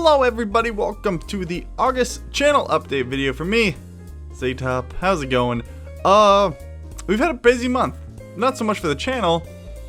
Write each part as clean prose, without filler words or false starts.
Hello everybody, welcome to the August channel update video for me, Ctop. How's it going? We've had a busy month. Not so much for the channel,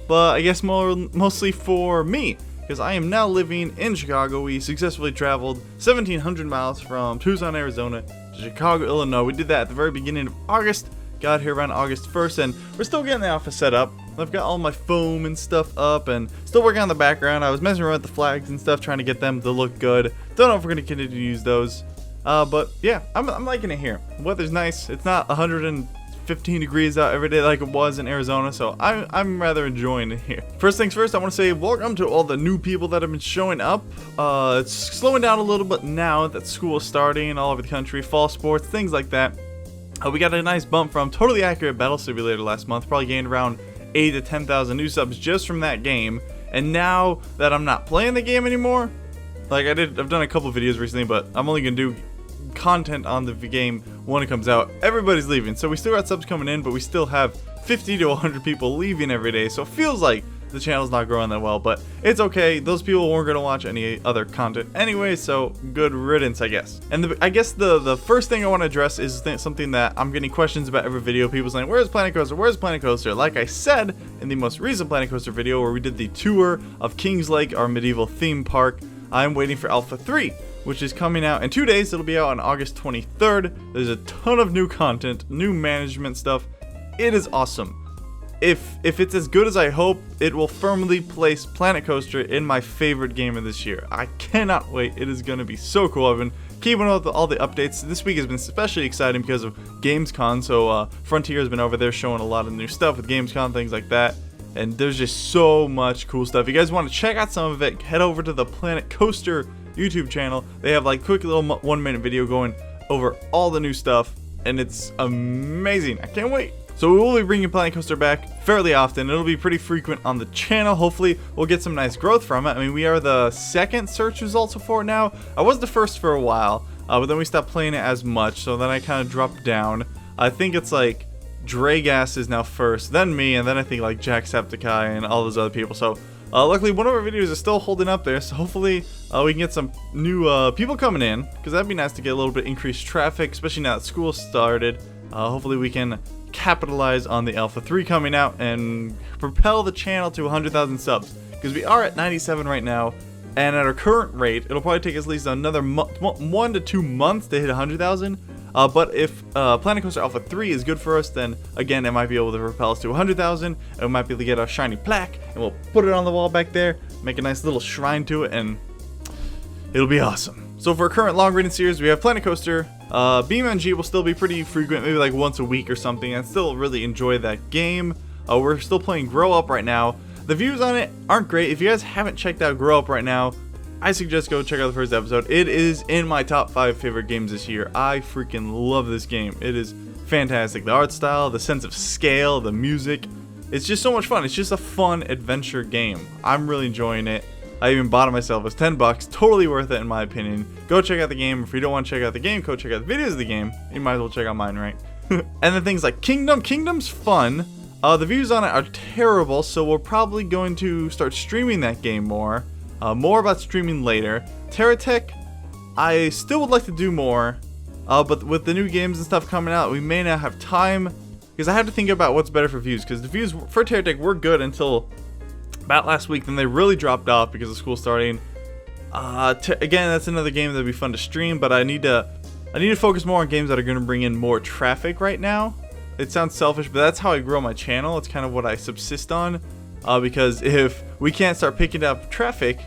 but I guess mostly for me, because I am now living in Chicago. We successfully traveled 1,700 miles from Tucson, Arizona to Chicago, Illinois. We did that at the very beginning of August. Got here around August 1st, and we're still getting the office set up. I've got all my foam and stuff up and still working on the background. I was messing around with the flags and stuff, trying to get them to look good. Don't know if we're going to continue to use those. But yeah, I'm liking it here. The weather's nice. It's not 115 degrees out every day like it was in Arizona, so I'm rather enjoying it here. First things first, I want to say welcome to all the new people that have been showing up. It's slowing down a little bit now that school is starting all over the country, fall sports, things like that. We got a nice bump from Totally Accurate Battle Simulator last month. Probably gained around 8,000 to 10,000 new subs just from that game. And now that I'm not playing the game anymore, like I've done a couple videos recently, but I'm only gonna do content on the game when it comes out. Everybody's leaving, so we still got subs coming in, but we still have 50 to 100 people leaving every day. So it feels like the channel's not growing that well, but it's okay. Those people weren't gonna watch any other content anyway, so good riddance, I guess. And I guess the first thing I want to address is something that I'm getting questions about every video. People saying, "Where's Planet Coaster? Where's Planet Coaster?" Like I said in the most recent Planet Coaster video, where we did the tour of Kings Lake, our medieval theme park, I'm waiting for Alpha 3, which is coming out in 2 days. It'll be out on August 23rd. There's a ton of new content, new management stuff. It is awesome. If it's as good as I hope, it will firmly place Planet Coaster in my favorite game of this year. I cannot wait. It is going to be so cool. I've been keeping up with all the updates. This week has been especially exciting because of Gamescom. So Frontier has been over there showing a lot of new stuff with Gamescom, things like that. And there's just so much cool stuff. If you guys want to check out some of it, head over to the Planet Coaster YouTube channel. They have like quick little 1-minute video going over all the new stuff, and it's amazing. I can't wait. So we will be bringing Planet Coaster back fairly often. It'll be pretty frequent on the channel. Hopefully we'll get some nice growth from it. I mean, we are the second search results for it now. I was the first for a while, but then we stopped playing it as much, so then I kind of dropped down. I think it's like Dragast is now first, then me, and then I think like Jacksepticeye and all those other people. So luckily one of our videos is still holding up there, so hopefully we can get some new people coming in, because that'd be nice to get a little bit increased traffic, especially now that school started. Hopefully we can capitalize on the Alpha 3 coming out and propel the channel to 100,000 subs, because we are at 97 right now, and at our current rate it'll probably take us at least another 1 to 2 months to hit 100,000. But if Planet Coaster Alpha 3 is good for us, then again it might be able to propel us to 100,000, and we might be able to get our shiny plaque, and we'll put it on the wall back there, make a nice little shrine to it, and it'll be awesome. So for our current long reading series, we have Planet Coaster. BeamNG will still be pretty frequent, maybe like once a week or something. I still really enjoy that game. We're still playing Grow Up right now. The views on it aren't great. If you guys haven't checked out Grow Up right now, I suggest go check out the first episode. It is in my top 5 favorite games this year. I freaking love this game. It is fantastic. The art style, the sense of scale, the music. It's just so much fun. It's just a fun adventure game. I'm really enjoying it. I even bought it myself. It's $10. Totally worth it in my opinion. Go check out the game. If you don't want to check out the game, go check out the videos of the game. You might as well check out mine, right? And then things like Kingdom. Kingdom's fun. The views on it are terrible, so we're probably going to start streaming that game more. More about streaming later. TerraTech, I still would like to do more. But with the new games and stuff coming out, we may not have time, because I have to think about what's better for views. Because the views for TerraTech were good until about last week, then they really dropped off because of school starting. Again, that's another game that'd be fun to stream, but I need to focus more on games that are going to bring in more traffic right now. It sounds selfish, but that's how I grow my channel. It's kind of what I subsist on, because if we can't start picking up traffic,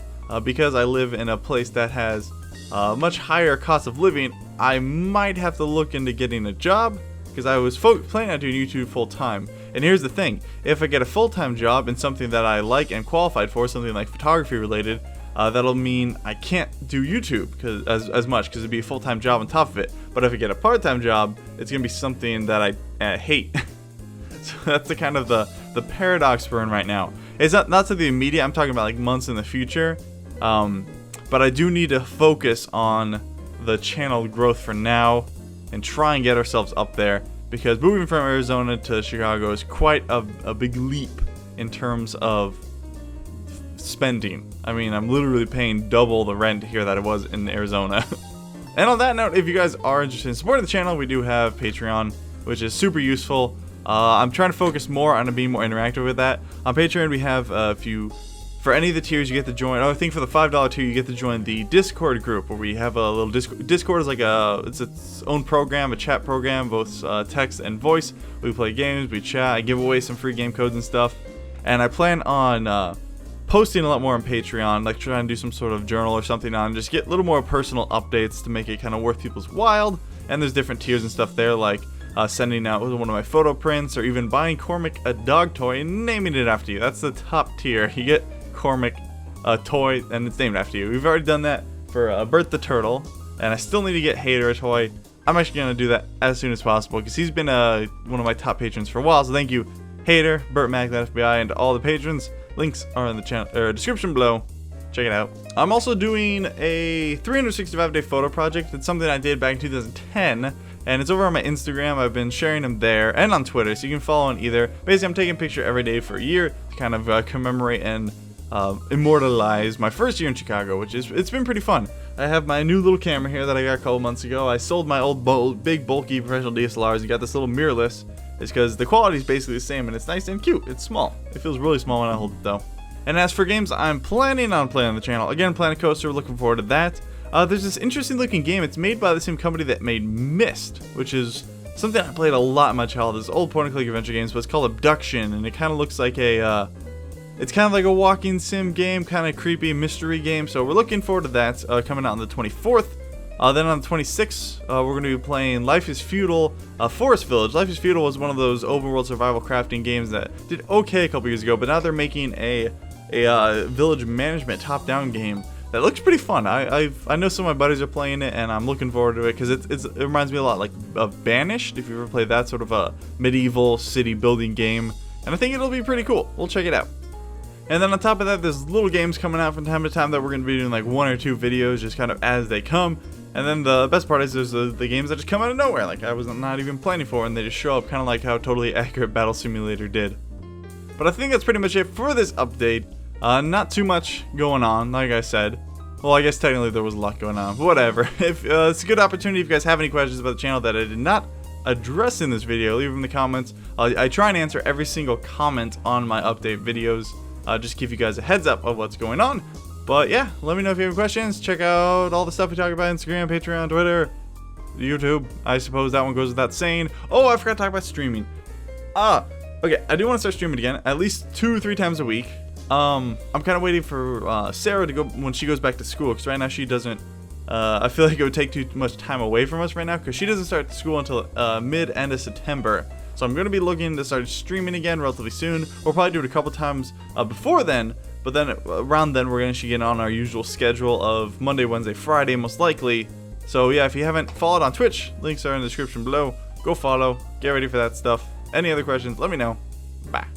because I live in a place that has much higher cost of living, I might have to look into getting a job, because I was planning on doing YouTube full time. And here's the thing, if I get a full-time job in something that I like and qualified for, something like photography related, that'll mean I can't do YouTube as much, because it'd be a full-time job on top of it. But if I get a part-time job, it's gonna be something that I hate. So that's the kind of the paradox we're in right now. It's not to the immediate, I'm talking about like months in the future. But I do need to focus on the channel growth for now and try and get ourselves up there, because moving from Arizona to Chicago is quite a big leap in terms of spending. I mean, I'm literally paying double the rent here that it was in Arizona. And on that note, if you guys are interested in supporting the channel, we do have Patreon, which is super useful. I'm trying to focus more on being more interactive with that. On Patreon, we have a few. For any of the tiers, you get to join. Oh, I think for the $5 tier, you get to join the Discord group, where we have a little Discord is like it's its own program, a chat program, both text and voice. We play games, we chat, I give away some free game codes and stuff. And I plan on posting a lot more on Patreon, like trying to do some sort of journal or something on, just get a little more personal updates to make it kind of worth people's while. And there's different tiers and stuff there, like sending out one of my photo prints, or even buying Cormac a dog toy and naming it after you. That's the top tier. You get Cormac a toy and it's named after you. We've already done that for Bert the Turtle, and I still need to get Hater a toy. I'm actually going to do that as soon as possible because he's been one of my top patrons for a while. So thank you, Hater, Bert Mac, the FBI, and all the patrons. Links are in the channel description below. Check it out. I'm also doing a 365-day photo project. It's something I did back in 2010, and it's over on my Instagram. I've been sharing them there and on Twitter, so you can follow on either. Basically, I'm taking a picture every day for a year to kind of commemorate and immortalize my first year in Chicago, it's been pretty fun. I have my new little camera here that I got a couple months ago. I sold my old big bulky professional DSLRs and got this little mirrorless. It's because the quality is basically the same and it's nice and cute. It's small. It feels really small when I hold it though. And as for games I'm planning on playing on the channel, again, Planet Coaster, looking forward to that. There's this interesting looking game. It's made by the same company that made Myst, which is something I played a lot in my childhood. This old point-and-click adventure games, but it's called Abduction, and it kind of looks like a it's kind of like a walking sim game, kind of creepy mystery game. So we're looking forward to that coming out on the 24th. Then on the 26th, we're going to be playing Life is Feudal Forest Village. Life is Feudal was one of those open world survival crafting games that did okay a couple years ago, but now they're making a village management top-down game that looks pretty fun. I know some of my buddies are playing it, and I'm looking forward to it because it reminds me a lot like of Banished, if you ever played that sort of a medieval city building game. And I think it'll be pretty cool. We'll check it out. And then on top of that, there's little games coming out from time to time that we're going to be doing like 1 or 2 videos just kind of as they come. And then the best part is there's the games that just come out of nowhere, like I was not even planning for, and they just show up, kind of like how Totally Accurate Battle Simulator did. But I think that's pretty much it for this update. Not too much going on, like I said. Well, I guess technically there was a lot going on, but whatever. If it's a good opportunity, if you guys have any questions about the channel that I did not address in this video, leave them in the comments. I try and answer every single comment on my update videos. Just give you guys a heads up of what's going on. But yeah, let me know if you have questions. Check out all the stuff we talk about: Instagram, Patreon, Twitter, YouTube. I suppose that one goes without saying. Oh, I forgot to talk about streaming. Okay, I do want to start streaming again, at least 2 or 3 times a week. I'm kind of waiting for Sarah to go when she goes back to school, because right now she doesn't. I feel like it would take too much time away from us right now, because she doesn't start school until mid-end of September. So I'm going to be looking to start streaming again relatively soon. We'll probably do it a couple times before then, but then around then we're going to get on our usual schedule of Monday, Wednesday, Friday most likely. So yeah, if you haven't followed on Twitch, links are in the description below. Go follow, get ready for that stuff. Any other questions, let me know. Bye.